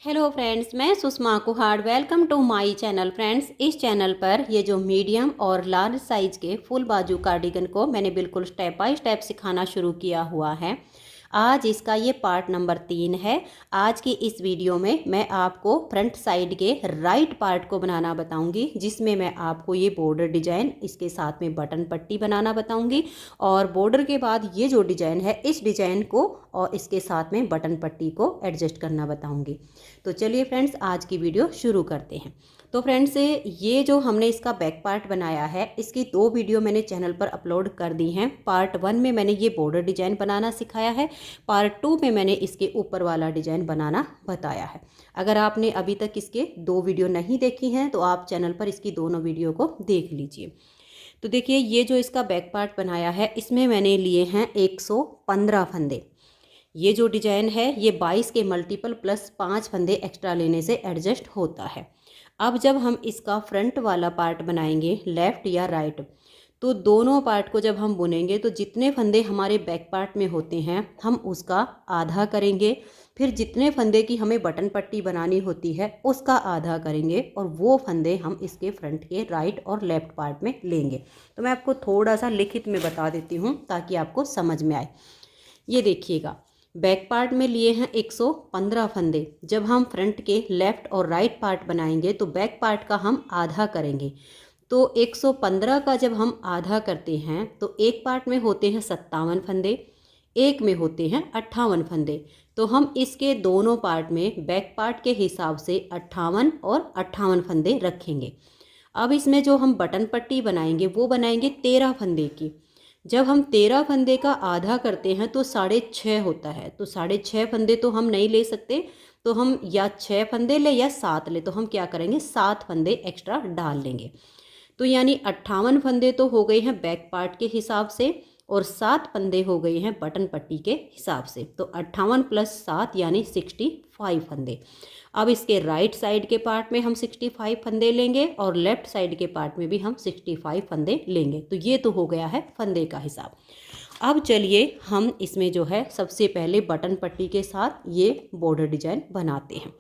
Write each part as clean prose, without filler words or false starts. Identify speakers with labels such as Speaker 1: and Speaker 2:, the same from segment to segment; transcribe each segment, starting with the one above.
Speaker 1: Hello friends, मैं Sushma Kuhad. Welcome to my channel. Friends, इस channel पर ये जो मीडियम और लार्ज साइज़ के फुल बाजू कार्डिगन को मैंने बिल्कुल स्टेप बाय स्टेप सिखाना शुरू किया हुआ है। आज इसका ये पार्ट नंबर 3 है। आज की इस वीडियो में मैं आपको फ्रंट साइड के राइट पार्ट को बनाना बताऊंगी, जिसमें मैं आपको ये बॉर्डर डिजाइन, इसके साथ में बटन पट्टी बनाना बताऊंगी और बॉर्डर के बाद ये जो डिजाइन है इस डिजाइन को और इसके साथ में बटन पट्टी को एडजस्ट करना बताऊंगी। तो चलिए फ्रेंड्स, आज की वीडियो शुरू करते हैं। तो फ्रेंड्स, ये जो हमने इसका बैक पार्ट बनाया है, इसकी 2 वीडियो मैंने चैनल पर अपलोड कर दी हैं। पार्ट 1 में मैंने ये बॉर्डर डिजाइन बनाना सिखाया है, पार्ट 2 में मैंने इसके ऊपर वाला डिजाइन बनाना बताया है। अगर आपने अभी तक इसके 2 वीडियो नहीं देखी हैं तो आप चैनल पर इसकी दोनों वीडियो को देख लीजिए। तो देखिए, ये जो इसका बैक पार्ट बनाया है, इसमें मैंने लिए हैं 115 फंदे। ये जो डिजाइन है ये 22 के मल्टीपल प्लस 5 फंदे एक्स्ट्रा लेने से एडजस्ट होता है। अब जब हम इसका फ्रंट वाला पार्ट बनाएंगे, लेफ़्ट या राइट, तो दोनों पार्ट को जब हम बुनेंगे तो जितने फंदे हमारे बैक पार्ट में होते हैं हम उसका आधा करेंगे, फिर जितने फंदे की हमें बटन पट्टी बनानी होती है उसका आधा करेंगे और वो फंदे हम इसके फ्रंट के राइट और लेफ़्ट पार्ट में लेंगे। तो मैं आपको थोड़ा सा लिखित में बता देती हूँ ताकि आपको समझ में आए। ये देखिएगा, बैक पार्ट में लिए हैं 115 फंदे। जब हम फ्रंट के लेफ़्ट और राइट पार्ट बनाएंगे तो बैक पार्ट का हम आधा करेंगे। तो 115 का जब हम आधा करते हैं तो एक पार्ट में होते हैं 57 फंदे, एक में होते हैं 58 फंदे। तो हम इसके दोनों पार्ट में बैक पार्ट के हिसाब से 58 और 58 फंदे रखेंगे। अब इसमें जो हम बटन पट्टी बनाएंगे वो बनाएंगे 13 फंदे की। जब हम 13 फंदे का आधा करते हैं तो 6.5 होता है। तो 6.5 फंदे तो हम नहीं ले सकते, तो हम या 6 फंदे ले या 7 ले। तो हम क्या करेंगे, 7 फंदे एक्स्ट्रा डाल लेंगे। तो यानी 58 फंदे तो हो गए हैं बैक पार्ट के हिसाब से और 7 फंदे हो गए हैं बटन पट्टी के हिसाब से। तो 58 प्लस 7 यानी 65 फंदे। अब इसके राइट साइड के पार्ट में हम 65 फंदे लेंगे और लेफ्ट साइड के पार्ट में भी हम 65 फंदे लेंगे। तो ये तो हो गया है फंदे का हिसाब। अब चलिए हम इसमें जो है सबसे पहले बटन पट्टी के साथ ये बॉर्डर डिजाइन बनाते हैं।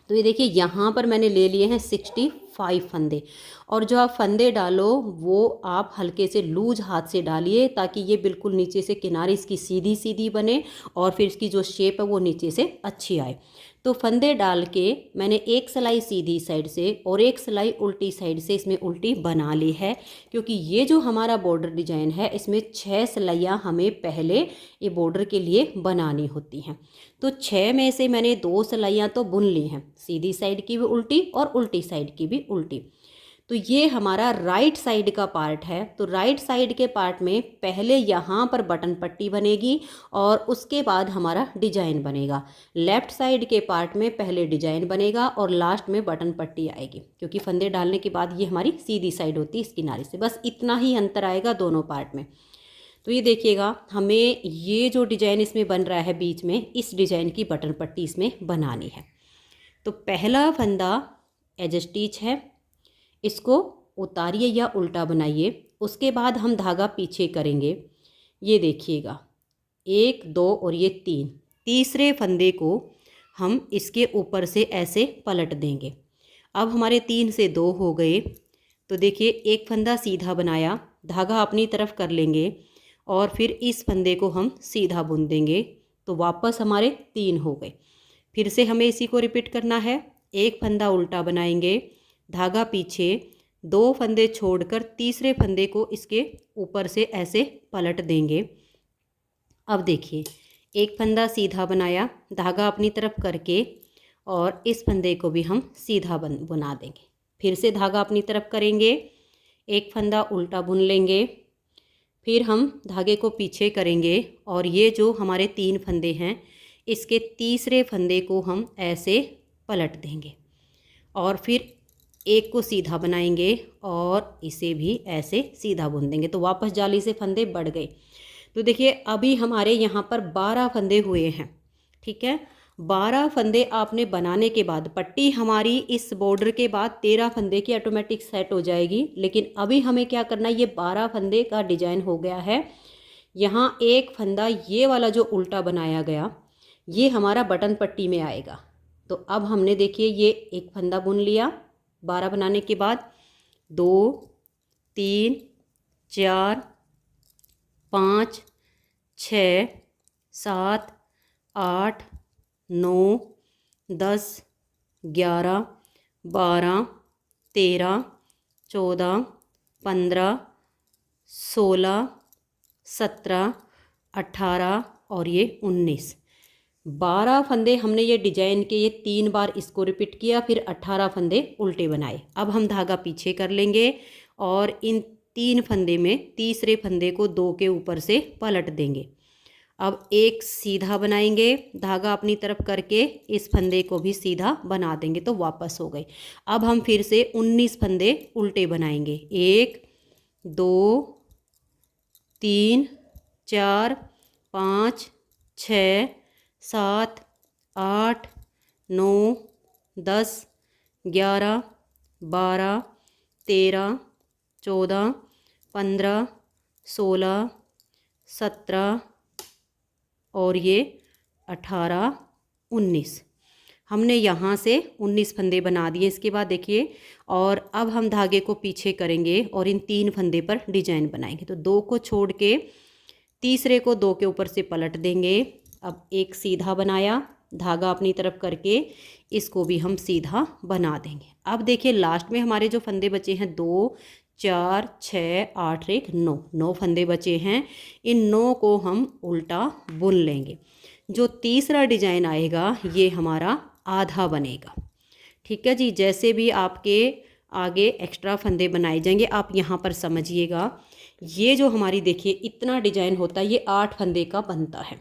Speaker 1: तो ये देखिए, यहाँ पर मैंने ले लिए हैं 65 फंदे और जो आप फंदे डालो वो आप हल्के से लूज हाथ से डालिए ताकि ये बिल्कुल नीचे से किनारे इसकी सीधी सीधी बने और फिर इसकी जो शेप है वो नीचे से अच्छी आए। तो फंदे डाल के मैंने एक सिलाई सीधी साइड से और एक सिलाई उल्टी साइड से इसमें उल्टी बना ली है, क्योंकि ये जो हमारा बॉर्डर डिजाइन है इसमें 6 सिलाइयाँ हमें पहले ये बॉर्डर के लिए बनानी होती हैं। तो 6 में से मैंने 2 सिलाइयाँ तो बुन ली हैं, सीधी साइड की भी उल्टी और उल्टी साइड की भी उल्टी। तो ये हमारा राइट साइड का पार्ट है। तो राइट साइड के पार्ट में पहले यहाँ पर बटन पट्टी बनेगी और उसके बाद हमारा डिजाइन बनेगा। लेफ्ट साइड के पार्ट में पहले डिजाइन बनेगा और लास्ट में बटन पट्टी आएगी, क्योंकि फंदे डालने के बाद ये हमारी सीधी साइड होती है इस किनारे से। बस इतना ही अंतर आएगा दोनों पार्ट में। तो ये देखिएगा, हमें ये जो डिजाइन इसमें बन रहा है बीच में, इस डिजाइन की बटन पट्टी इसमें बनानी है। तो पहला फंदा एज स्टिच है, इसको उतारिए या उल्टा बनाइए। उसके बाद हम धागा पीछे करेंगे। ये देखिएगा, 1 2 और ये 3, तीसरे फंदे को हम इसके ऊपर से ऐसे पलट देंगे। अब हमारे 3 से 2 हो गए। तो देखिए, एक फंदा सीधा बनाया, धागा अपनी तरफ कर लेंगे और फिर इस फंदे को हम सीधा बुन देंगे। तो वापस हमारे 3 हो गए। फिर से हमें इसी को रिपीट करना है। एक फंदा उल्टा बनाएंगे, धागा पीछे, 2 फंदे छोड़कर तीसरे फंदे को इसके ऊपर से ऐसे पलट देंगे। अब देखिए, एक फंदा सीधा बनाया, धागा अपनी तरफ करके और इस फंदे को भी हम सीधा बुना देंगे। फिर से धागा अपनी तरफ करेंगे, एक फंदा उल्टा बुन लेंगे, फिर हम धागे को पीछे करेंगे और ये जो हमारे 3 फंदे हैं इसके तीसरे फंदे को हम ऐसे पलट देंगे और फिर एक को सीधा बनाएंगे और इसे भी ऐसे सीधा बुन देंगे। तो वापस जाली से फंदे बढ़ गए। तो देखिए, अभी हमारे यहाँ पर 12 फंदे हुए हैं। ठीक है, 12 फंदे आपने बनाने के बाद पट्टी हमारी इस बॉर्डर के बाद 13 फंदे की ऑटोमेटिक सेट हो जाएगी। लेकिन अभी हमें क्या करना है, ये 12 फंदे का डिजाइन हो गया है। यहाँ एक फंदा ये वाला जो उल्टा बनाया गया ये हमारा बटन पट्टी में आएगा। तो अब हमने देखिए ये एक फंदा बुन लिया 12 बनाने के बाद 2 3 4 5 6 7 8 9 10 11 12 13 14 15 16 17 18 और ये 19। 12 फंदे हमने ये डिजाइन के ये 3 बार इसको रिपीट किया, फिर 18 फंदे उल्टे बनाए। अब हम धागा पीछे कर लेंगे और इन 3 फंदे में तीसरे फंदे को 2 के ऊपर से पलट देंगे। अब एक सीधा बनाएंगे, धागा अपनी तरफ करके इस फंदे को भी सीधा बना देंगे तो वापस हो गए। अब हम फिर से 19 फंदे उल्टे बनाएंगे। 1 2 3 4 5 6 7 8 9 10 11 12 13 14 15 16 17 और ये 18 19। हमने यहाँ से 19 फंदे बना दिए। इसके बाद देखिए, और अब हम धागे को पीछे करेंगे और इन 3 फंदे पर डिजाइन बनाएंगे। तो 2 को छोड़ के तीसरे को 2 के ऊपर से पलट देंगे। अब एक सीधा बनाया, धागा अपनी तरफ करके इसको भी हम सीधा बना देंगे। अब देखिए लास्ट में हमारे जो फंदे बचे हैं 2 4 6 8 1 9, 9 फंदे बचे हैं। इन 9 को हम उल्टा बुन लेंगे। जो तीसरा डिजाइन आएगा ये हमारा आधा बनेगा। ठीक है जी। जैसे भी आपके आगे एक्स्ट्रा फंदे बनाए जाएंगे आप यहाँ पर समझिएगा। ये जो हमारी देखिए इतना डिजाइन होता है ये 8 फंदे का बनता है।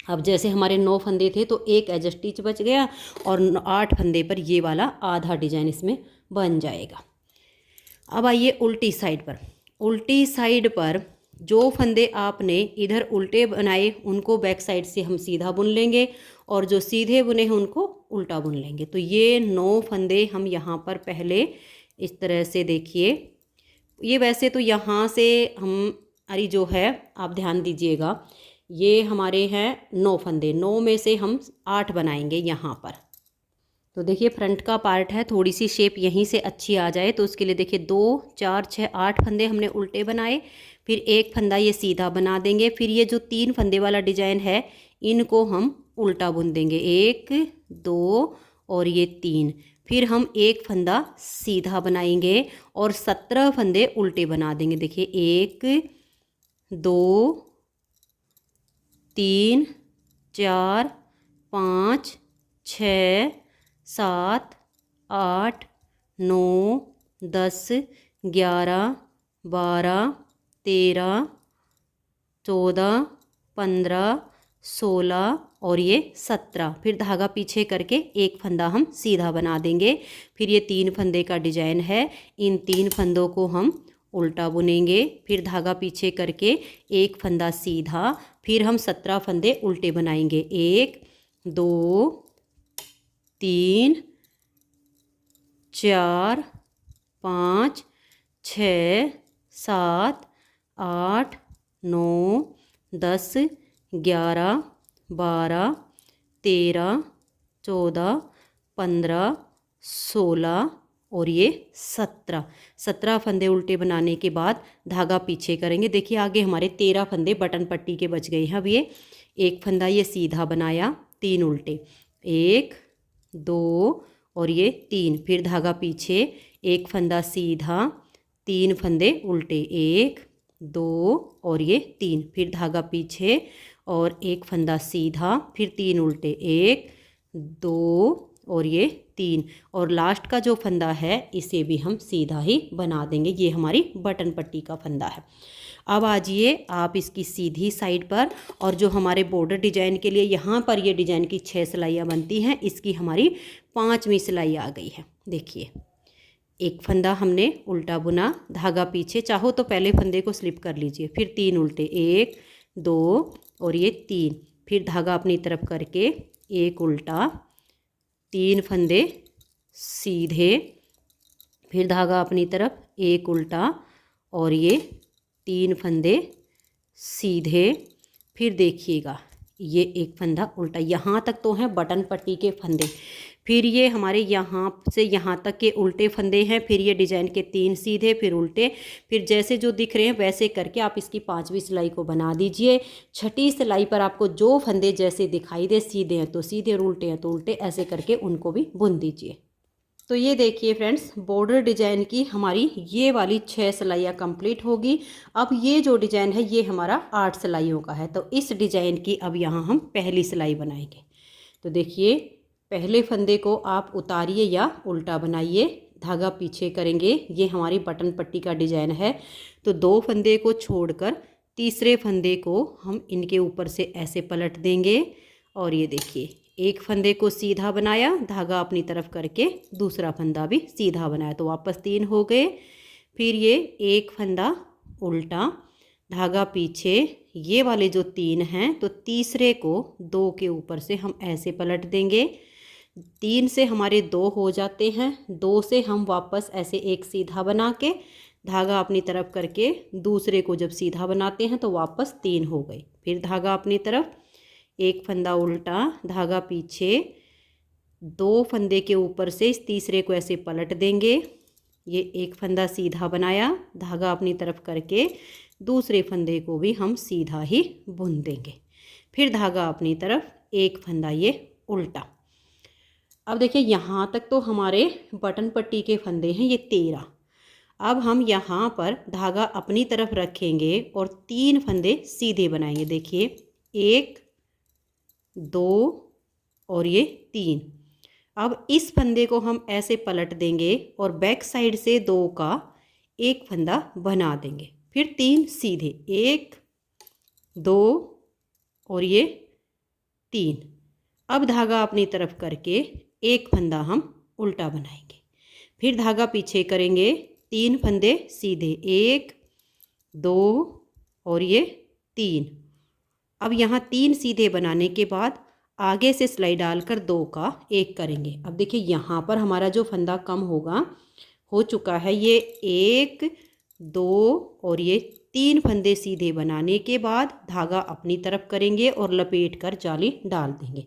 Speaker 1: अब जैसे हमारे 9 फंदे थे तो एक एज स्टिच बच गया और 8 फंदे पर ये वाला आधा डिजाइन इसमें बन जाएगा। अब आइए उल्टी साइड पर। उल्टी साइड पर जो फंदे आपने इधर उल्टे बनाए उनको बैक साइड से हम सीधा बुन लेंगे और जो सीधे बुने हैं उनको उल्टा बुन लेंगे। तो ये 9 फंदे हम यहाँ पर पहले इस तरह से देखिए। ये वैसे तो यहाँ से हमारी जो है आप ध्यान दीजिएगा, ये हमारे हैं 9 फंदे, 9 में से हम 8 बनाएंगे यहाँ पर। तो देखिए फ्रंट का पार्ट है, थोड़ी सी शेप यहीं से अच्छी आ जाए तो उसके लिए देखिए 2 4 6 8 फंदे हमने उल्टे बनाए, फिर एक फंदा ये सीधा बना देंगे। फिर ये जो 3 फंदे वाला डिजाइन है इनको हम उल्टा बुन देंगे, 1 2 और ये 3। फिर हम एक फंदा सीधा बनाएंगे और 17 फंदे उल्टे बना देंगे। देखिए 1 2 3 4 5 6 7 8 9 10 11 12 13 14 15 16 और ये 17। फिर धागा पीछे करके एक फंदा हम सीधा बना देंगे। फिर ये 3 फंदे का डिजाइन है, इन 3 फंदों को हम उल्टा बुनेंगे। फिर धागा पीछे करके एक फंदा सीधा, फिर हम 17 फंदे उल्टे बनाएंगे, 1 2 3 4 5 6 7 8 9 10 11 12 13 14 15 16 और ये 17 फंदे उल्टे बनाने के बाद धागा पीछे करेंगे। देखिए आगे हमारे 13 फंदे बटन पट्टी के बच गए हैं। अब ये एक फंदा ये सीधा बनाया, 3 उल्टे, 1 2 और ये 3। फिर धागा पीछे, एक फंदा सीधा, 3 फंदे उल्टे, 1 2 और ये 3। फिर धागा पीछे और एक फंदा सीधा, फिर 3 उल्टे, 1 2 और ये 3। और लास्ट का जो फंदा है इसे भी हम सीधा ही बना देंगे। ये हमारी बटन पट्टी का फंदा है। अब आ जाइए आप इसकी सीधी साइड पर, और जो हमारे बॉर्डर डिजाइन के लिए यहाँ पर ये डिजाइन की 6 सिलाइयाँ बनती हैं, इसकी हमारी 5वीं सिलाई आ गई है। देखिए एक फंदा हमने उल्टा बुना, धागा पीछे, चाहो तो पहले फंदे को स्लिप कर लीजिए, फिर 3 उल्टे, 1 2 और ये 3। फिर धागा अपनी तरफ करके एक उल्टा, 3 फंदे सीधे, फिर धागा अपनी तरफ, एक उल्टा और ये 3 फंदे सीधे। फिर देखिएगा ये एक फंदा उल्टा। यहाँ तक तो हैं बटन पट्टी के फंदे। फिर ये हमारे यहाँ से यहाँ तक के उल्टे फंदे हैं। फिर ये डिजाइन के 3 सीधे, फिर उल्टे, फिर जैसे जो दिख रहे हैं वैसे करके आप इसकी 5वीं सिलाई को बना दीजिए। 6ठी सिलाई पर आपको जो फंदे जैसे दिखाई दे, सीधे हैं तो सीधे और उल्टे हैं तो उल्टे, ऐसे करके उनको भी बुन दीजिए। तो ये देखिए फ्रेंड्स, बॉर्डर डिजाइन की हमारी ये वाली 6 सिलाइयाँ कंप्लीट होगी। अब ये जो डिजाइन है ये हमारा 8 सिलाइयों का है। तो इस डिजाइन की अब यहाँ हम पहली सिलाई बनाएंगे। तो देखिए, पहले फंदे को आप उतारिए या उल्टा बनाइए, धागा पीछे करेंगे। ये हमारी बटन पट्टी का डिजाइन है। तो 2 फंदे को छोड़कर तीसरे फंदे को हम इनके ऊपर से ऐसे पलट देंगे। और ये देखिए, एक फंदे को सीधा बनाया, धागा अपनी तरफ करके दूसरा फंदा भी सीधा बनाया, तो वापस 3 हो गए। फिर ये एक फंदा उल्टा, धागा पीछे, ये वाले जो 3 हैं तो तीसरे को 2 के ऊपर से हम ऐसे पलट देंगे। 3 से हमारे 2 हो जाते हैं। 2 से हम वापस ऐसे एक सीधा बना के धागा अपनी तरफ करके दूसरे को जब सीधा बनाते हैं तो वापस 3 हो गए। फिर धागा अपनी तरफ, एक फंदा उल्टा, धागा पीछे, 2 फंदे के ऊपर से इस तीसरे को ऐसे पलट देंगे। ये एक फंदा सीधा बनाया, धागा अपनी तरफ करके दूसरे फंदे को भी हम सीधा ही बुन देंगे। फिर धागा अपनी तरफ, एक फंदा ये उल्टा। अब देखिए, यहाँ तक तो हमारे बटन पट्टी के फंदे हैं ये 13। अब हम यहाँ पर धागा अपनी तरफ रखेंगे और 3 फंदे सीधे बनाएंगे। देखिए, 1 2 और ये 3। अब इस फंदे को हम ऐसे पलट देंगे और बैक साइड से 2 का एक फंदा बना देंगे। फिर 3 सीधे, 1 2 और ये 3। अब धागा अपनी तरफ करके एक फंदा हम उल्टा बनाएंगे। फिर धागा पीछे करेंगे, 3 फंदे सीधे, 1 2 और ये 3। अब यहाँ 3 सीधे बनाने के बाद आगे से सिलाई डालकर 2 का एक करेंगे। अब देखिए, यहाँ पर हमारा जो फंदा कम हो चुका है, ये 1 2 और ये 3 फंदे सीधे बनाने के बाद धागा अपनी तरफ करेंगे और लपेट कर जाली डाल देंगे।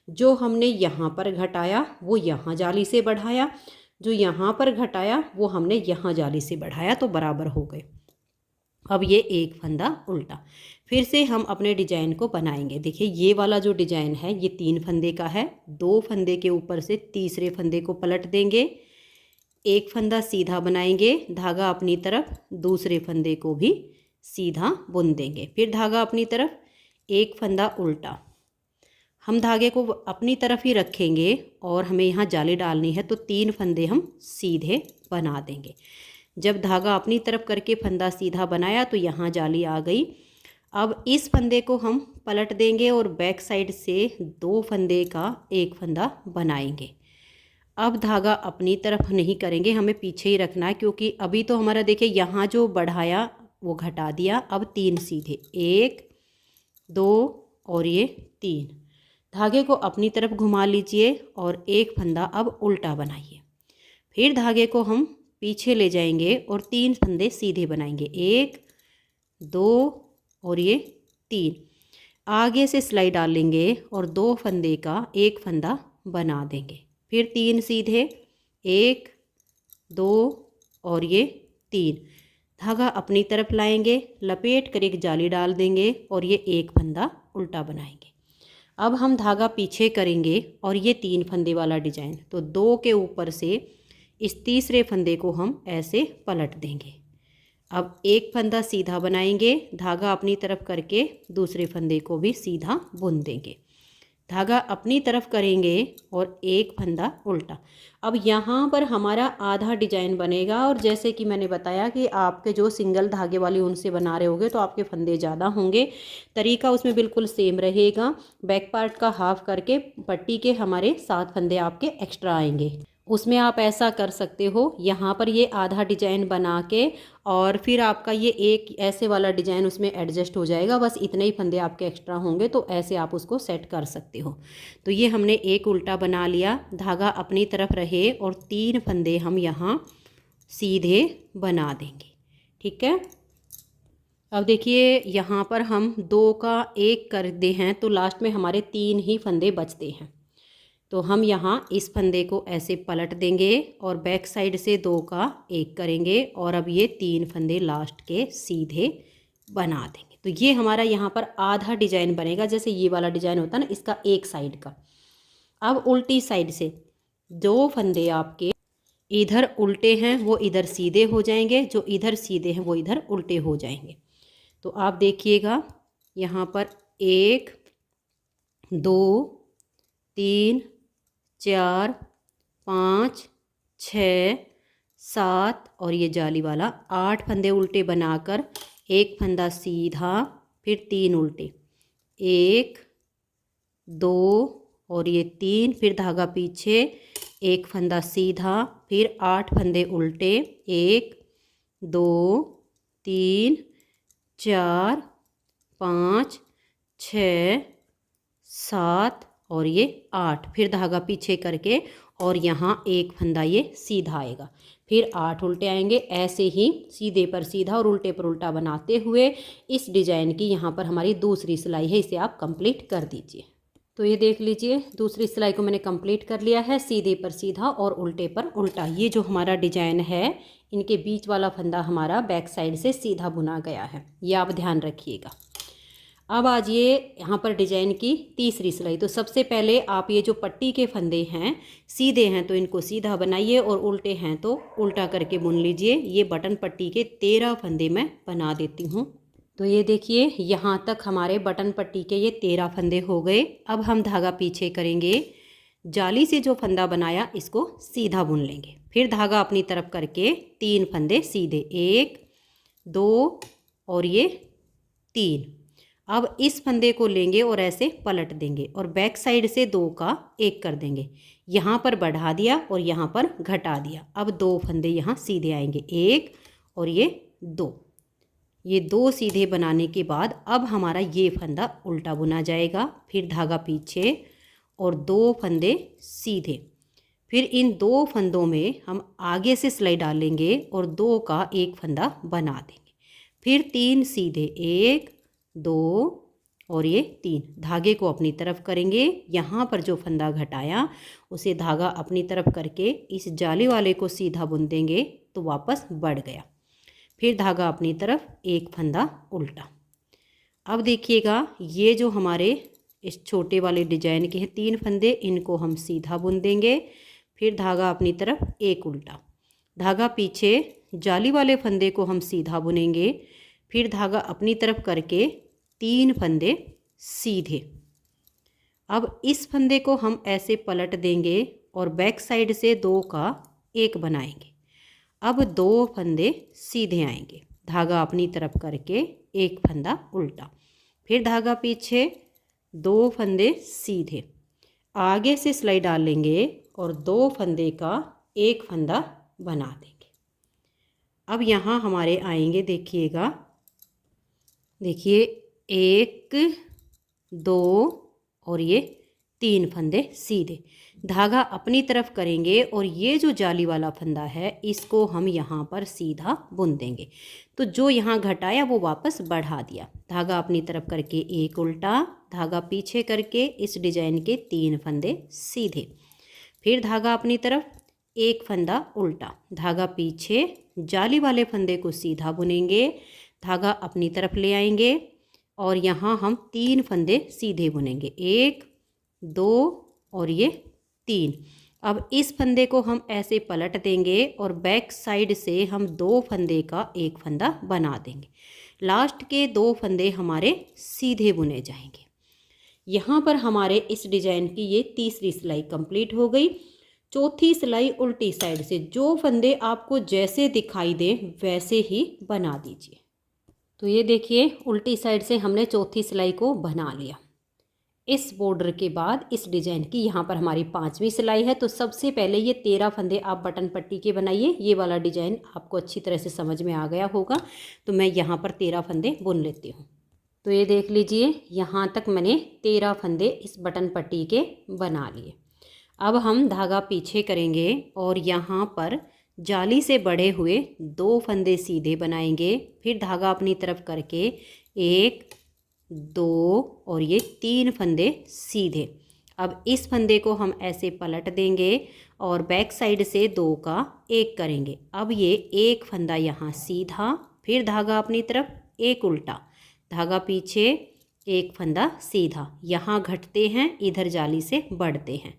Speaker 1: जो हमने यहाँ पर घटाया वो यहाँ जाली से बढ़ाया, जो यहाँ पर घटाया वो हमने यहाँ जाली से बढ़ाया, तो बराबर हो गए। अब ये एक फंदा उल्टा। फिर से हम अपने डिजाइन को बनाएंगे। देखिए, ये वाला जो डिजाइन है ये 3 फंदे का है। 2 फंदे के ऊपर से तीसरे फंदे को पलट देंगे, एक फंदा सीधा बनाएंगे, धागा अपनी तरफ, दूसरे फंदे को भी सीधा बुन देंगे। फिर धागा अपनी तरफ, एक फंदा उल्टा। हम धागे को अपनी तरफ ही रखेंगे और हमें यहाँ जाली डालनी है, तो 3 फंदे हम सीधे बना देंगे। जब धागा अपनी तरफ करके फंदा सीधा बनाया तो यहाँ जाली आ गई। अब इस फंदे को हम पलट देंगे और बैक साइड से 2 फंदे का एक फंदा बनाएंगे। अब धागा अपनी तरफ नहीं करेंगे, हमें पीछे ही रखना है, क्योंकि अभी तो हमारा देखिए यहाँ जो बढ़ाया वो घटा दिया। अब 3 सीधे, 1 2 और ये 3। धागे को अपनी तरफ घुमा लीजिए और एक फंदा अब उल्टा बनाइए। फिर धागे को हम पीछे ले जाएंगे और 3 फंदे सीधे बनाएंगे, 1 2 और ये 3। आगे से सिलाई डालेंगे और 2 फंदे का एक फंदा बना देंगे। फिर 3 सीधे, 1 2 और ये 3। धागा अपनी तरफ लाएंगे, लपेट कर एक जाली डाल देंगे और ये एक फंदा उल्टा बनाएंगे। अब हम धागा पीछे करेंगे और ये 3 फंदे वाला डिजाइन, तो 2 के ऊपर से इस तीसरे फंदे को हम ऐसे पलट देंगे। अब एक फंदा सीधा बनाएंगे, धागा अपनी तरफ करके दूसरे फंदे को भी सीधा बुन देंगे। धागा अपनी तरफ करेंगे और एक फंदा उल्टा। अब यहाँ पर हमारा आधा डिजाइन बनेगा, और जैसे कि मैंने बताया कि आपके जो सिंगल धागे वाली ऊन से बना रहे होंगे तो आपके फंदे ज़्यादा होंगे। तरीका उसमें बिल्कुल सेम रहेगा। बैक पार्ट का हाफ करके पट्टी के हमारे 7 फंदे आपके एक्स्ट्रा आएंगे। उसमें आप ऐसा कर सकते हो, यहाँ पर ये आधा डिजाइन बना के और फिर आपका ये एक ऐसे वाला डिजाइन उसमें एडजस्ट हो जाएगा। बस इतने ही फंदे आपके एक्स्ट्रा होंगे, तो ऐसे आप उसको सेट कर सकते हो। तो ये हमने एक उल्टा बना लिया, धागा अपनी तरफ रहे और 3 फंदे हम यहाँ सीधे बना देंगे। ठीक है। अब देखिए यहाँ पर हम 2 का 1 कर दे हैं तो लास्ट में हमारे 3 ही फंदे बचते हैं। तो हम यहाँ इस फंदे को ऐसे पलट देंगे और बैक साइड से 2 का 1 करेंगे और अब ये 3 फंदे लास्ट के सीधे बना देंगे। तो ये हमारा यहाँ पर आधा डिजाइन बनेगा, जैसे ये वाला डिजाइन होता है ना, इसका एक साइड का। अब उल्टी साइड से 2 फंदे आपके इधर उल्टे हैं वो इधर सीधे हो जाएंगे, जो इधर सीधे हैं वो इधर उल्टे हो जाएंगे। तो आप देखिएगा यहाँ पर 1 2 3 4 5 6 7 और ये जाली वाला 8 फंदे उल्टे बनाकर एक फंदा सीधा, फिर 3 उल्टे, 1 2 और ये 3, फिर धागा पीछे, एक फंदा सीधा, फिर 8 फंदे उल्टे, 1 2 3 4 5 6 7 और ये 8, फिर धागा पीछे करके और यहाँ एक फंदा ये सीधा आएगा, फिर 8 उल्टे आएंगे। ऐसे ही सीधे पर सीधा और उल्टे पर उल्टा बनाते हुए इस डिजाइन की यहाँ पर हमारी दूसरी सिलाई है, इसे आप कंप्लीट कर दीजिए। तो ये देख लीजिए दूसरी सिलाई को मैंने कंप्लीट कर लिया है, सीधे पर सीधा और उल्टे पर उल्टा। ये जो हमारा डिजाइन है इनके बीच वाला फंदा हमारा बैक साइड से सीधा बुना गया है, ये आप ध्यान रखिएगा। अब आज ये यहाँ पर डिजाइन की तीसरी सिलाई। तो सबसे पहले आप ये जो पट्टी के फंदे हैं, सीधे हैं तो इनको सीधा बनाइए और उल्टे हैं तो उल्टा करके बुन लीजिए। ये बटन पट्टी के 13 फंदे मैं बना देती हूँ। तो ये देखिए यहाँ तक हमारे बटन पट्टी के ये 13 फंदे हो गए। अब हम धागा पीछे करेंगे, जाली से जो फंदा बनाया इसको सीधा बुन लेंगे, फिर धागा अपनी तरफ करके 3 फंदे सीधे, 1 2 और ये 3। अब इस फंदे को लेंगे और ऐसे पलट देंगे और बैक साइड से 2 का 1 कर देंगे। यहाँ पर बढ़ा दिया और यहाँ पर घटा दिया। अब 2 फंदे यहाँ सीधे आएंगे, 1 और ये 2। ये 2 सीधे बनाने के बाद अब हमारा ये फंदा उल्टा बुना जाएगा, फिर धागा पीछे और 2 फंदे सीधे। फिर इन 2 फंदों में हम आगे से सिलाई डालेंगे और 2 का 1 फंदा बना देंगे, फिर 3 सीधे, 1 2 और ये 3। धागे को अपनी तरफ करेंगे, यहाँ पर जो फंदा घटाया उसे धागा अपनी तरफ करके इस जाली वाले को सीधा बुन देंगे तो वापस बढ़ गया, फिर धागा अपनी तरफ, 1 फंदा उल्टा। अब देखिएगा ये जो हमारे इस छोटे वाले डिजाइन के हैं 3 फंदे, इनको हम सीधा बुन देंगे, फिर धागा अपनी तरफ, 1 उल्टा, धागा पीछे, जाली वाले फंदे को हम सीधा बुनेंगे, फिर धागा अपनी तरफ करके 3 फंदे सीधे। अब इस फंदे को हम ऐसे पलट देंगे और बैक साइड से 2 का 1 बनाएंगे। अब 2 फंदे सीधे आएंगे, धागा अपनी तरफ करके 1 फंदा उल्टा, फिर धागा पीछे, 2 फंदे सीधे, आगे से सिलाई डाल लेंगे और 2 फंदे का 1 फंदा बना देंगे। अब यहाँ हमारे आएंगे, देखिएगा, देखिए 1 2 और ये 3 फंदे सीधे, धागा अपनी तरफ करेंगे और ये जो जाली वाला फंदा है इसको हम यहाँ पर सीधा बुन देंगे। तो जो यहाँ घटाया वो वापस बढ़ा दिया, धागा अपनी तरफ करके 1 उल्टा, धागा पीछे करके इस डिजाइन के 3 फंदे सीधे, फिर धागा अपनी तरफ, 1 फंदा उल्टा, धागा पीछे, जाली वाले फंदे को सीधा बुनेंगे, धागा अपनी तरफ ले आएंगे और यहाँ हम 3 फंदे सीधे बुनेंगे, 1 2 और ये 3। अब इस फंदे को हम ऐसे पलट देंगे और बैक साइड से हम 2 फंदे का 1 फंदा बना देंगे। लास्ट के 2 फंदे हमारे सीधे बुने जाएंगे। यहाँ पर हमारे इस डिजाइन की ये तीसरी सिलाई कंप्लीट हो गई। चौथी सिलाई उल्टी साइड से, जो फंदे आपको जैसे दिखाई दें वैसे ही बना दीजिए। तो ये देखिए उल्टी साइड से हमने चौथी सिलाई को बना लिया। इस बॉर्डर के बाद इस डिजाइन की यहाँ पर हमारी 5वीं सिलाई है। तो सबसे पहले ये 13 फंदे आप बटन पट्टी के बनाइए। ये वाला डिजाइन आपको अच्छी तरह से समझ में आ गया होगा, तो मैं यहाँ पर 13 फंदे बुन लेती हूँ। तो ये देख लीजिए यहाँ तक मैंने 13 फंदे इस बटन पट्टी के बना लिए। अब हम धागा पीछे करेंगे और यहाँ पर जाली से बढ़े हुए 2 फंदे सीधे बनाएंगे, फिर धागा अपनी तरफ करके 1 2 और ये 3 फंदे सीधे। अब इस फंदे को हम ऐसे पलट देंगे और बैक साइड से 2 का 1 करेंगे। अब ये एक फंदा यहाँ सीधा, फिर धागा अपनी तरफ, एक उल्टा, धागा पीछे, एक फंदा सीधा, यहाँ घटते हैं, इधर जाली से बढ़ते हैं।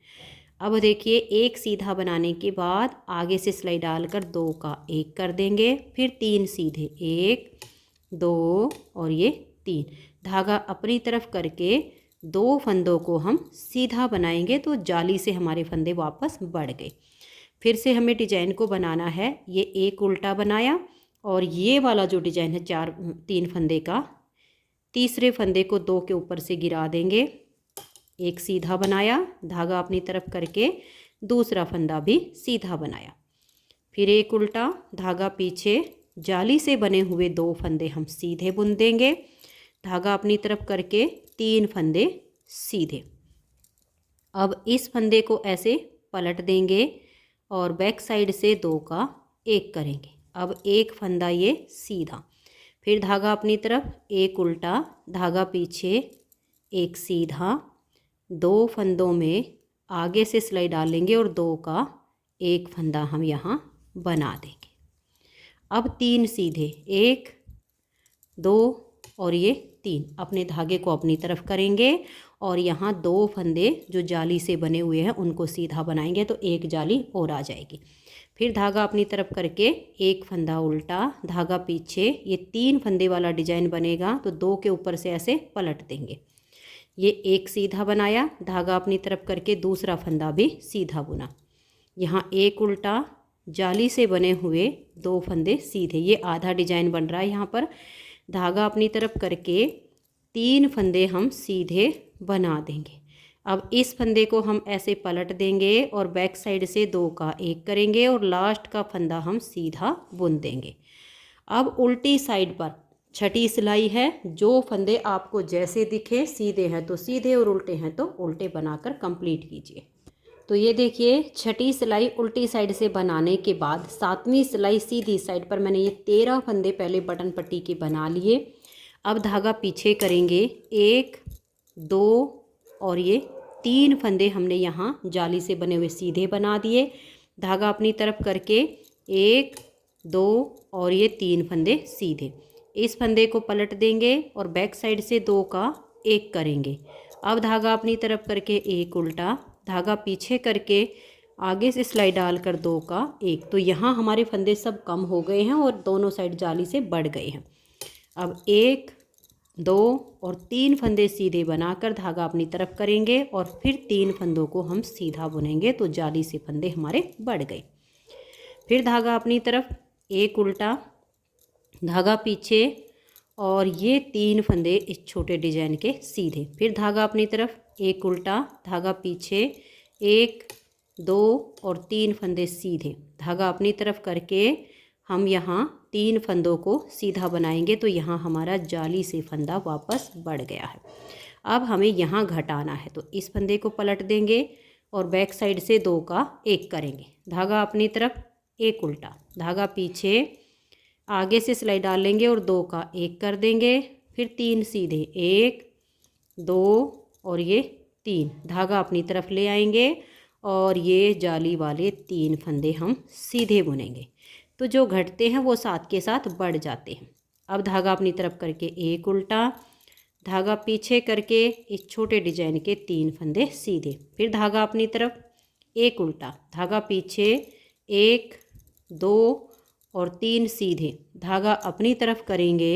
Speaker 1: अब देखिए एक सीधा बनाने के बाद आगे से सिलाई डालकर 2 का 1 कर देंगे, फिर 3 सीधे, 1 2 और ये 3, धागा अपनी तरफ करके 2 फंदों को हम सीधा बनाएंगे तो जाली से हमारे फंदे वापस बढ़ गए। फिर से हमें डिजाइन को बनाना है। ये एक उल्टा बनाया और ये वाला जो डिजाइन है 3 फंदे का, तीसरे फंदे को 2 के ऊपर से गिरा देंगे, एक सीधा बनाया, धागा अपनी तरफ करके दूसरा फंदा भी सीधा बनाया, फिर एक उल्टा, धागा पीछे, जाली से बने हुए 2 फंदे हम सीधे बुन देंगे, धागा अपनी तरफ करके 3 फंदे सीधे। अब इस फंदे को ऐसे पलट देंगे और बैक साइड से 2 का 1 करेंगे। अब एक फंदा ये सीधा, फिर धागा अपनी तरफ, एक उल्टा, धागा पीछे, एक सीधा, 2 फंदों में आगे से सिलाई डालेंगे और 2 का 1 फंदा हम यहाँ बना देंगे। अब 3 सीधे, 1 2 और ये 3, अपने धागे को अपनी तरफ करेंगे और यहाँ 2 फंदे जो जाली से बने हुए हैं उनको सीधा बनाएंगे तो एक जाली और आ जाएगी। फिर धागा अपनी तरफ करके एक फंदा उल्टा, धागा पीछे, ये 3 फंदे वाला डिजाइन बनेगा तो 2 के ऊपर से ऐसे पलट देंगे। ये एक सीधा बनाया, धागा अपनी तरफ करके दूसरा फंदा भी सीधा बुना, यहाँ एक उल्टा, जाली से बने हुए 2 फंदे सीधे, ये आधा डिजाइन बन रहा है। यहाँ पर धागा अपनी तरफ करके 3 फंदे हम सीधे बना देंगे। अब इस फंदे को हम ऐसे पलट देंगे और बैक साइड से 2 का 1 करेंगे और लास्ट का फंदा हम सीधा बुन देंगे। अब उल्टी साइड पर छठी सिलाई है, जो फंदे आपको जैसे दिखे, सीधे हैं तो सीधे और उल्टे हैं तो उल्टे बनाकर कंप्लीट कीजिए। तो ये देखिए छठी सिलाई उल्टी साइड से बनाने के बाद 7वीं सिलाई सीधी साइड पर मैंने ये 13 फंदे पहले बटन पट्टी के बना लिए। अब धागा पीछे करेंगे, 1 2 और ये 3 फंदे हमने यहाँ जाली से बने हुए सीधे बना दिए, धागा अपनी तरफ करके 1 2 और ये 3 फंदे सीधे। इस फंदे को पलट देंगे और बैक साइड से 2 का 1 करेंगे। अब धागा अपनी तरफ करके एक उल्टा, धागा पीछे करके आगे से सिलाई डालकर 2 का 1, तो यहाँ हमारे फंदे सब कम हो गए हैं और दोनों साइड जाली से बढ़ गए हैं। अब 1 2 और 3 फंदे सीधे बनाकर धागा अपनी तरफ करेंगे और फिर 3 फंदों को हम सीधा बुनेंगे तो जाली से फंदे हमारे बढ़ गए। फिर धागा अपनी तरफ, एक उल्टा, धागा पीछे और ये 3 फंदे इस छोटे डिजाइन के सीधे, फिर धागा अपनी तरफ, एक उल्टा, धागा पीछे, 1 2 और 3 फंदे सीधे, धागा अपनी तरफ करके हम यहाँ 3 फंदों को सीधा बनाएंगे तो यहाँ हमारा जाली से फंदा वापस बढ़ गया है। अब हमें यहाँ घटाना है तो इस फंदे को पलट देंगे और बैक साइड से 2 का 1 करेंगे, धागा अपनी तरफ, एक उल्टा, धागा पीछे, आगे से सिलाई डाल लेंगे और 2 का 1 कर देंगे, फिर 3 सीधे, 1 2 और ये 3, धागा अपनी तरफ ले आएंगे और ये जाली वाले 3 फंदे हम सीधे बुनेंगे तो जो घटते हैं वो साथ के साथ बढ़ जाते हैं। अब धागा अपनी तरफ करके एक उल्टा, धागा पीछे करके इस छोटे डिजाइन के 3 फंदे सीधे, फिर धागा अपनी तरफ, एक उल्टा, धागा पीछे, 1 2 और 3 सीधे, धागा अपनी तरफ करेंगे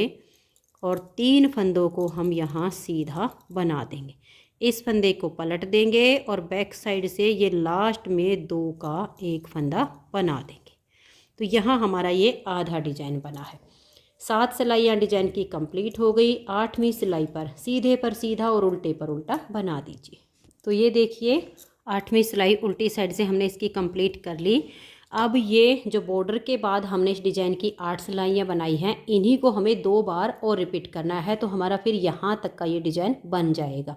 Speaker 1: और 3 फंदों को हम यहाँ सीधा बना देंगे। इस फंदे को पलट देंगे और बैक साइड से ये लास्ट में 2 का 1 फंदा बना देंगे तो यहाँ हमारा ये आधा डिजाइन बना है। 7 सिलाइयाँ डिजाइन की कंप्लीट हो गई। 8वीं सिलाई पर सीधे पर सीधा और उल्टे पर उल्टा बना दीजिए। तो ये देखिए 8वीं सिलाई उल्टी साइड से हमने इसकी कंप्लीट कर ली। अब ये जो बॉर्डर के बाद हमने इस डिज़ाइन की 8 सिलाइयाँ बनाई हैं, इन्हीं को हमें 2 बार और रिपीट करना है तो हमारा फिर यहाँ तक का ये डिज़ाइन बन जाएगा।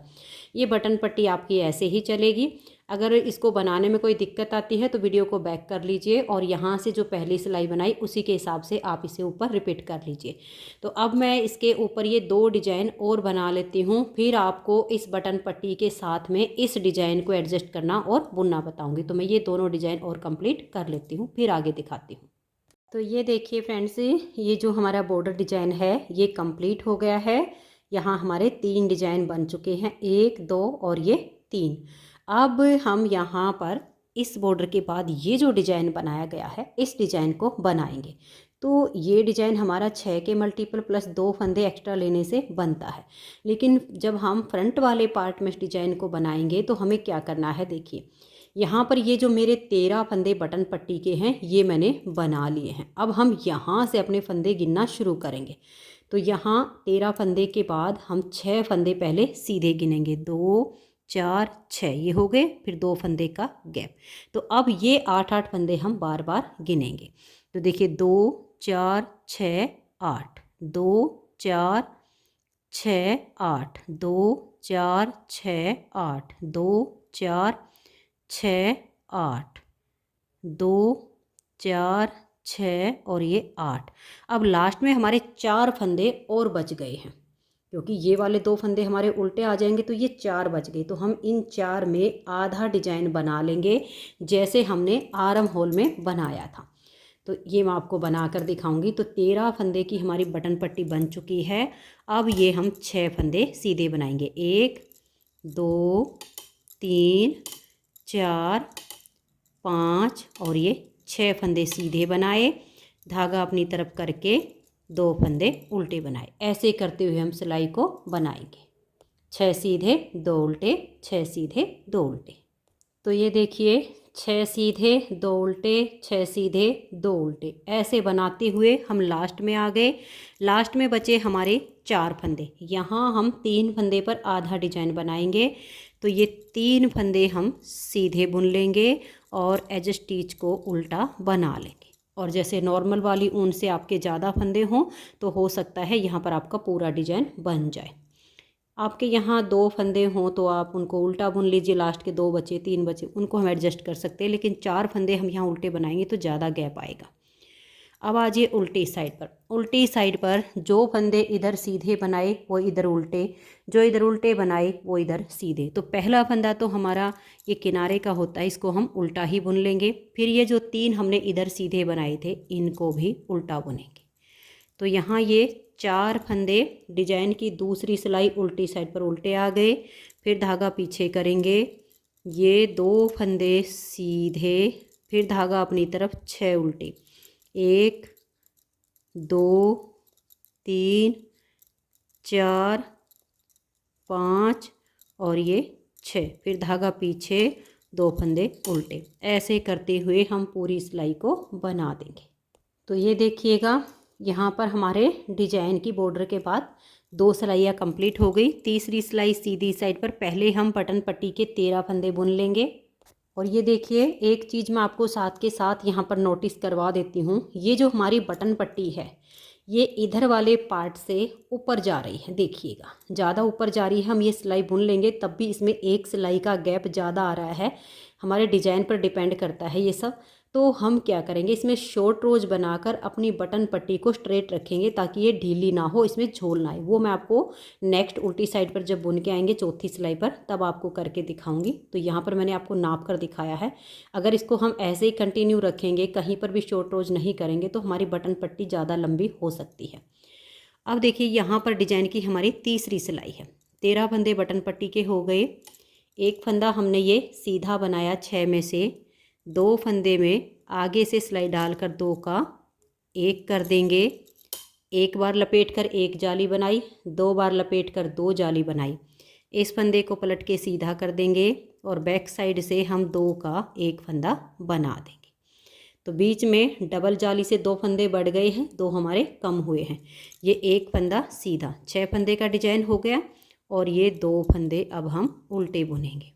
Speaker 1: ये बटन पट्टी आपकी ऐसे ही चलेगी। अगर इसको बनाने में कोई दिक्कत आती है तो वीडियो को बैक कर लीजिए और यहाँ से जो पहली सिलाई बनाई उसी के हिसाब से आप इसे ऊपर रिपीट कर लीजिए। तो अब मैं इसके ऊपर ये 2 डिजाइन और बना लेती हूँ, फिर आपको इस बटन पट्टी के साथ में इस डिजाइन को एडजस्ट करना और बुनना बताऊँगी। तो मैं ये दोनों डिजाइन और कंप्लीट कर लेती हूँ, फिर आगे दिखाती हूँ। तो ये देखिए फ्रेंड्स, ये जो हमारा बॉर्डर डिजाइन है ये कंप्लीट हो गया है। यहाँ हमारे 3 डिजाइन बन चुके हैं, 1 2 और ये 3। अब हम यहाँ पर इस बॉर्डर के बाद ये जो डिजाइन बनाया गया है इस डिजाइन को बनाएंगे। तो ये डिजाइन हमारा 6 के मल्टीपल प्लस 2 फंदे एक्स्ट्रा लेने से बनता है। लेकिन जब हम फ्रंट वाले पार्ट में इस डिजाइन को बनाएंगे तो हमें क्या करना है, देखिए यहाँ पर ये जो मेरे 13 फंदे बटन पट्टी के हैं ये मैंने बना लिए हैं। अब हम यहाँ से अपने फंदे गिनना शुरू करेंगे। तो यहाँ 13 फंदे के बाद हम 6 फंदे पहले सीधे गिनेंगे, 2 4 6 ये हो गए, फिर 2 फंदे का गैप। तो अब ये 8 फंदे हम बार बार गिनेंगे। तो देखिए 2 4 6 8, 2 4 6 8, 2 4 6 8, 2 4 6 8, 2 4 6 और ये 8। अब लास्ट में हमारे 4 फंदे और बच गए हैं, क्योंकि ये वाले 2 फंदे हमारे उल्टे आ जाएंगे तो ये 4 बच गए। तो हम इन 4 में आधा डिजाइन बना लेंगे जैसे हमने आर्म होल में बनाया था। तो ये मैं आपको बना कर दिखाऊंगी। तो 13 फंदे की हमारी बटन पट्टी बन चुकी है। अब ये हम 6 फंदे सीधे बनाएंगे, 1 2 3 4 5 और ये 6 फंदे सीधे बनाए, धागा अपनी तरफ करके 2 फंदे उल्टे बनाए। ऐसे करते हुए हम सिलाई को बनाएंगे, 6 सीधे 2 उल्टे, 6 सीधे 2 उल्टे। तो ये देखिए 6 सीधे 2 उल्टे, 6 सीधे 2 उल्टे, ऐसे बनाते हुए हम लास्ट में आ गए। लास्ट में बचे हमारे 4 फंदे। यहाँ हम 3 फंदे पर आधा डिजाइन बनाएंगे। तो ये 3 फंदे हम सीधे बुन लेंगे और एज स्टिच को उल्टा बना लेंगे। और जैसे नॉर्मल वाली ऊन से आपके ज़्यादा फंदे हों तो हो सकता है यहाँ पर आपका पूरा डिजाइन बन जाए। आपके यहाँ 2 फंदे हों तो आप उनको उल्टा बुन लीजिए, लास्ट के 2 बचे 3 बचे उनको हम एडजस्ट कर सकते हैं। लेकिन 4 फंदे हम यहाँ उल्टे बनाएंगे तो ज़्यादा गैप आएगा। अब आ जाइए उल्टी साइड पर। उल्टी साइड पर जो फंदे इधर सीधे बनाए वो इधर उल्टे, जो इधर उल्टे बनाए वो इधर सीधे। तो पहला फंदा तो हमारा ये किनारे का होता है, इसको हम उल्टा ही बुन लेंगे। फिर ये जो 3 हमने इधर सीधे बनाए थे इनको भी उल्टा बुनेंगे। तो यहाँ ये 4 फंदे डिजाइन की दूसरी सिलाई उल्टी साइड पर उल्टे आ गए। फिर धागा पीछे करेंगे, ये 2 फंदे सीधे, फिर धागा अपनी तरफ 6 उल्टे, 1 2 3 4 5 और ये 6, फिर धागा पीछे 2 फंदे उल्टे। ऐसे करते हुए हम पूरी सिलाई को बना देंगे। तो ये देखिएगा यहाँ पर हमारे डिजाइन की बॉर्डर के बाद 2 सिलाइयाँ कंप्लीट हो गई। तीसरी सिलाई सीधी साइड पर पहले हम बटन पट्टी के 13 फंदे बुन लेंगे। और ये देखिए एक चीज़ मैं आपको साथ के साथ यहाँ पर नोटिस करवा देती हूँ, ये जो हमारी बटन पट्टी है ये इधर वाले पार्ट से ऊपर जा रही है। देखिएगा ज़्यादा ऊपर जा रही है। हम ये सिलाई बुन लेंगे तब भी इसमें एक सिलाई का गैप ज़्यादा आ रहा है, हमारे डिज़ाइन पर डिपेंड करता है ये सब। तो हम क्या करेंगे, इसमें शॉर्ट रोज बनाकर अपनी बटन पट्टी को स्ट्रेट रखेंगे ताकि ये ढीली ना हो, इसमें झोल ना आए। वो मैं आपको नेक्स्ट उल्टी साइड पर जब बुन के आएंगे चौथी सिलाई पर तब आपको करके दिखाऊंगी। तो यहाँ पर मैंने आपको नाप कर दिखाया है। अगर इसको हम ऐसे ही कंटिन्यू रखेंगे, कहीं पर भी शॉर्ट रोज नहीं करेंगे तो हमारी बटन पट्टी ज़्यादा लंबी हो सकती है। अब देखिए यहाँ पर डिजाइन की हमारी तीसरी सिलाई है। 13 फंदे बटन पट्टी के हो गए। एक फंदा हमने ये सीधा बनाया 6 में से, 2 फंदे में आगे से सिलाई डालकर 2 का 1 कर देंगे। एक बार लपेट कर 1 जाली बनाई, 2 बार लपेट कर 2 जाली बनाई। इस फंदे को पलट के सीधा कर देंगे और बैक साइड से हम 2 का 1 फंदा बना देंगे। तो बीच में डबल जाली से 2 फंदे बढ़ गए हैं, 2 हमारे कम हुए हैं। ये 1 फंदा सीधा, 6 फंदे का डिजाइन हो गया। और ये 2 फंदे अब हम उल्टे बुनेंगे।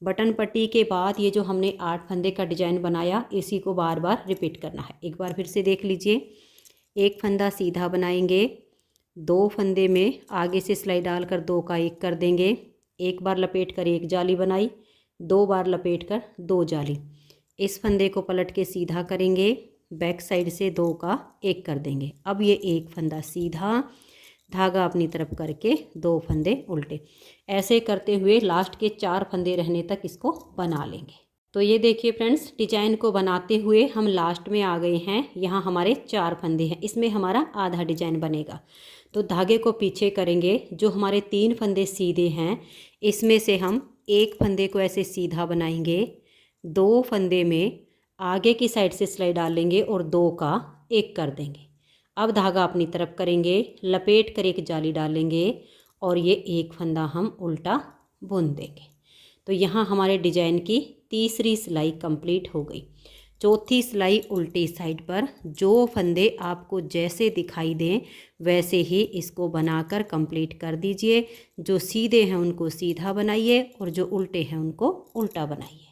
Speaker 1: बटन पट्टी के बाद ये जो हमने 8 फंदे का डिजाइन बनाया इसी को बार बार रिपीट करना है। एक बार फिर से देख लीजिए, 1 फंदा सीधा बनाएंगे, 2 फंदे में आगे से सिलाई डालकर 2 का 1 कर देंगे। एक बार लपेट कर 1 जाली बनाई, 2 बार लपेट कर 2 जाली। इस फंदे को पलट के सीधा करेंगे, बैक साइड से 2 का 1 कर देंगे। अब ये एक फंदा सीधा, धागा अपनी तरफ करके 2 फंदे उल्टे, ऐसे करते हुए लास्ट के 4 फंदे रहने तक इसको बना लेंगे। तो ये देखिए फ्रेंड्स, डिजाइन को बनाते हुए हम लास्ट में आ गए हैं। यहाँ हमारे 4 फंदे हैं, इसमें हमारा आधा डिजाइन बनेगा। तो धागे को पीछे करेंगे, जो हमारे 3 फंदे सीधे हैं इसमें से हम एक फंदे को ऐसे सीधा बनाएंगे, 2 फंदे में आगे की साइड से सिलाई डालेंगे और 2 का 1 कर देंगे। अब धागा अपनी तरफ करेंगे, लपेट कर एक जाली डालेंगे और ये एक फंदा हम उल्टा बुन देंगे। तो यहाँ हमारे डिजाइन की तीसरी सिलाई कंप्लीट हो गई। चौथी सिलाई उल्टी साइड पर, जो फंदे आपको जैसे दिखाई दें वैसे ही इसको बनाकर कंप्लीट कर दीजिए। जो सीधे हैं उनको सीधा बनाइए और जो उल्टे हैं उनको उल्टा बनाइए।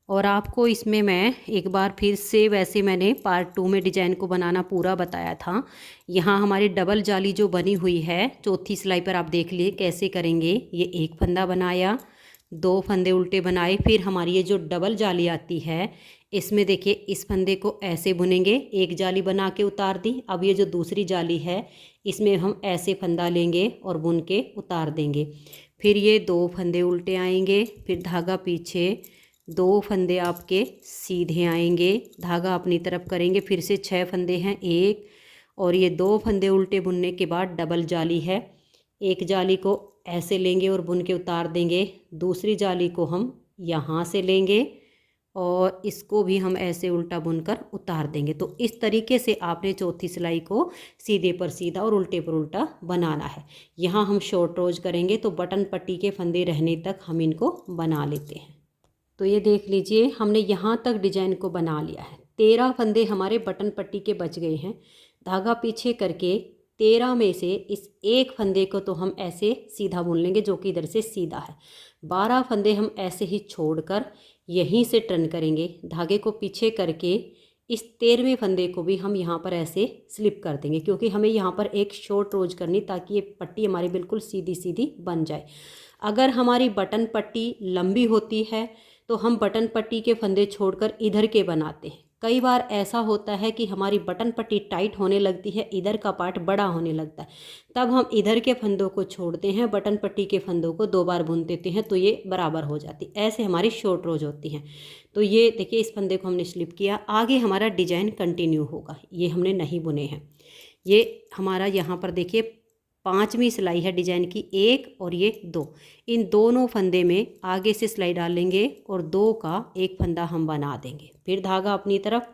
Speaker 1: और आपको इसमें मैं एक बार फिर से, वैसे मैंने पार्ट 2 में डिजाइन को बनाना पूरा बताया था। यहाँ हमारी डबल जाली जो बनी हुई है, चौथी सिलाई पर आप देख लिए कैसे करेंगे। ये एक फंदा बनाया, 2 फंदे उल्टे बनाए, फिर हमारी ये जो डबल जाली आती है इसमें देखिए इस फंदे को ऐसे बुनेंगे, एक जाली बना के उतार दी। अब ये जो दूसरी जाली है इसमें हम ऐसे फंदा लेंगे और बुन के उतार देंगे। फिर ये 2 फंदे उल्टे आएंगे, फिर धागा पीछे, 2 फंदे आपके सीधे आएंगे, धागा अपनी तरफ करेंगे, फिर से 6 फंदे हैं, 1 और ये 2 फंदे उल्टे बुनने के बाद डबल जाली है, एक जाली को ऐसे लेंगे और बुन के उतार देंगे, दूसरी जाली को हम यहाँ से लेंगे और इसको भी हम ऐसे उल्टा बुनकर उतार देंगे। तो इस तरीके से आपने चौथी सिलाई को सीधे पर सीधा और उल्टे पर उल्टा बनाना है। यहाँ हम शॉर्ट रोज करेंगे तो बटन पट्टी के फंदे रहने तक हम इनको बना लेते हैं। तो ये देख लीजिए, हमने यहाँ तक डिजाइन को बना लिया है। 13 फंदे हमारे बटन पट्टी के बच गए हैं। धागा पीछे करके 13 में से इस एक फंदे को तो हम ऐसे सीधा बुन लेंगे जो कि इधर से सीधा है। 12 फंदे हम ऐसे ही छोड़कर यहीं से टर्न करेंगे, धागे को पीछे करके इस 13वें फंदे को भी हम यहाँ पर ऐसे स्लिप कर देंगे, क्योंकि हमें यहाँ पर एक शॉर्ट रोज करनी ताकि ये पट्टी हमारी बिल्कुल सीधी सीधी बन जाए। अगर हमारी बटन पट्टी लंबी होती है तो हम बटन पट्टी के फंदे छोड़कर इधर के बनाते हैं। कई बार ऐसा होता है कि हमारी बटन पट्टी टाइट होने लगती है, इधर का पार्ट बड़ा होने लगता है, तब हम इधर के फंदों को छोड़ते हैं, बटन पट्टी के फंदों को 2 बार बुन देते हैं तो ये बराबर हो जाती। ऐसे हमारी शॉर्ट रोज होती हैं। तो ये देखिए, इस फंदे को हमने स्लिप किया, आगे हमारा डिजाइन कंटिन्यू होगा। ये हमने नहीं बुने हैं। ये हमारा यहाँ पर देखिए 5वीं सिलाई है डिजाइन की, 1 और ये 2, इन दोनों फंदे में आगे से सिलाई डालेंगे और 2 का 1 फंदा हम बना देंगे, फिर धागा अपनी तरफ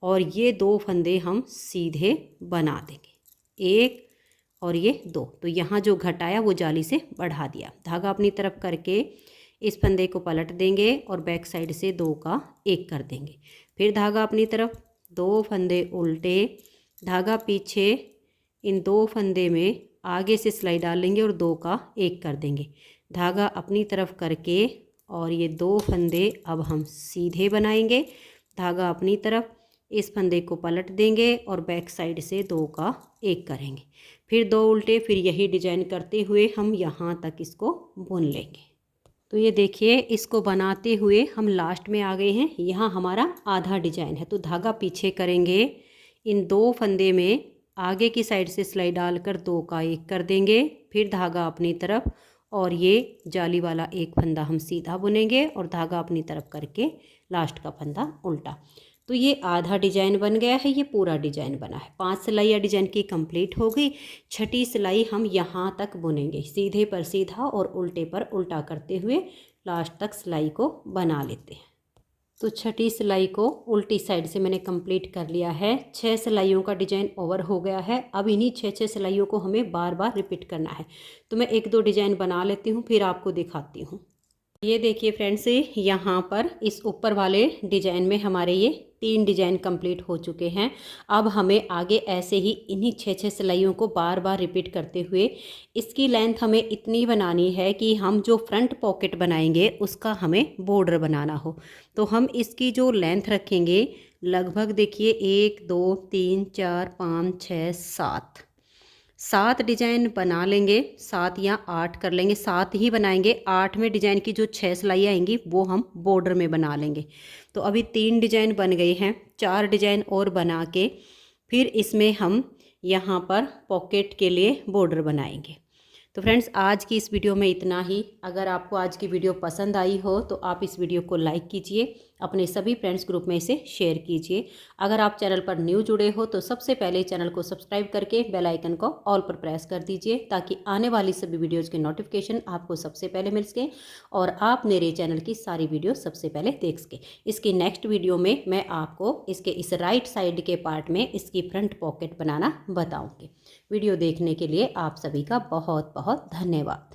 Speaker 1: और ये 2 फंदे हम सीधे बना देंगे, 1 और ये 2। तो यहाँ जो घटाया वो जाली से बढ़ा दिया, धागा अपनी तरफ करके इस फंदे को पलट देंगे और बैक साइड से 2 का 1 कर देंगे, फिर धागा अपनी तरफ, 2 फंदे उल्टे, धागा पीछे, इन 2 फंदे में आगे से सिलाई डालेंगे और 2 का 1 कर देंगे, धागा अपनी तरफ करके और ये 2 फंदे अब हम सीधे बनाएंगे, धागा अपनी तरफ, इस फंदे को पलट देंगे और बैक साइड से 2 का 1 करेंगे, फिर 2 उल्टे, फिर यही डिजाइन करते हुए हम यहाँ तक इसको बुन लेंगे। तो ये देखिए, इसको बनाते हुए हम लास्ट में आ गए हैं। यहाँ हमारा आधा डिजाइन है। तो धागा पीछे करेंगे, इन 2 फंदे में आगे की साइड से सिलाई डालकर 2 का 1 कर देंगे, फिर धागा अपनी तरफ और ये जाली वाला 1 फंदा हम सीधा बुनेंगे और धागा अपनी तरफ करके लास्ट का फंदा उल्टा। तो ये आधा डिजाइन बन गया है, ये पूरा डिजाइन बना है। 5 सिलाइयाँ डिजाइन की कंप्लीट हो गई। 6ठी सिलाई हम यहाँ तक बुनेंगे, सीधे पर सीधा और उल्टे पर उल्टा करते हुए लास्ट तक सिलाई को बना लेते हैं। तो 6ठी सिलाई को उल्टी साइड से मैंने कंप्लीट कर लिया है। 6 सिलाइयों का डिजाइन ओवर हो गया है। अब इन्हीं 6 सिलाइयों को हमें बार बार रिपीट करना है। तो मैं 1-2 डिजाइन बना लेती हूँ, फिर आपको दिखाती हूँ। ये देखिए फ्रेंड्स, यहाँ पर इस ऊपर वाले डिजाइन में हमारे ये 3 डिजाइन कंप्लीट हो चुके हैं। अब हमें आगे ऐसे ही इन्हीं 6 सिलाइयों को बार बार रिपीट करते हुए इसकी लेंथ हमें इतनी बनानी है कि हम जो फ्रंट पॉकेट बनाएंगे उसका हमें बॉर्डर बनाना हो। तो हम इसकी जो लेंथ रखेंगे लगभग देखिए 1 2 3 4 5 6 7 7 डिजाइन बना लेंगे, 7 या 8 कर लेंगे, 7 ही बनाएंगे। 8वें डिजाइन की जो 6 सिलाई आएंगी वो हम बॉर्डर में बना लेंगे। तो अभी 3 डिजाइन बन गए हैं, 4 डिजाइन और बना के फिर इसमें हम यहाँ पर पॉकेट के लिए बॉर्डर बनाएंगे। तो फ्रेंड्स आज की इस वीडियो में इतना ही। अगर आपको आज की वीडियो पसंद आई हो तो आप इस वीडियो को लाइक कीजिए, अपने सभी फ्रेंड्स ग्रुप में इसे शेयर कीजिए। अगर आप चैनल पर न्यू जुड़े हो तो सबसे पहले चैनल को सब्सक्राइब करके बेल आइकन को ऑल पर प्रेस कर दीजिए, ताकि आने वाली सभी वीडियोज़ के नोटिफिकेशन आपको सबसे पहले मिल सके और आप मेरे चैनल की सारी वीडियो सबसे पहले देख सके। इसकी नेक्स्ट वीडियो में मैं आपको इसके इस राइट साइड के पार्ट में इसकी फ्रंट पॉकेट बनाना बताऊँगी। वीडियो देखने के लिए आप सभी का बहुत बहुत धन्यवाद।